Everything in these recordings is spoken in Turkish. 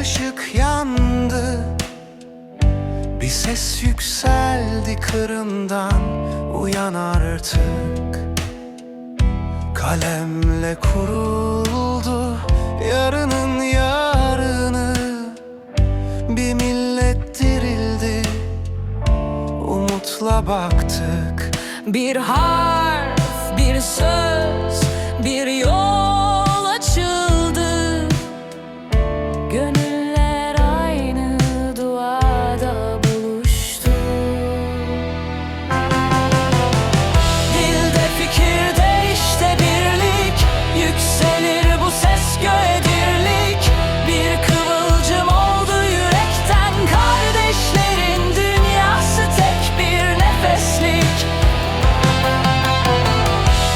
ışık yandı, bir ses yükseldi Kırım'dan. Uyan artık. Kalemle kuruldu yarının yarını. Bir millet dirildi, umutla baktık. Bir harf, bir söz, bir yol açıldı. Gönüller aynı duada buluştu. Dilde, fikirde işte birlik, yükselir bu ses göğe dirlik. Bir kıvılcım oldu yürekten, kardeşlerin dünyası tek bir nefeslik.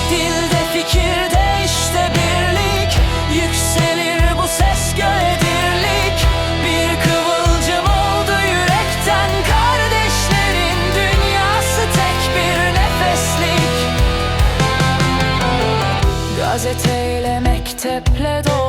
Dilde, fikirde işte birlik, yükselir bu ses göğe dirlik. Bir kıvılcım oldu yürekten, kardeşlerin dünyası tek bir nefeslik. Gazeteyle, mekteple dolu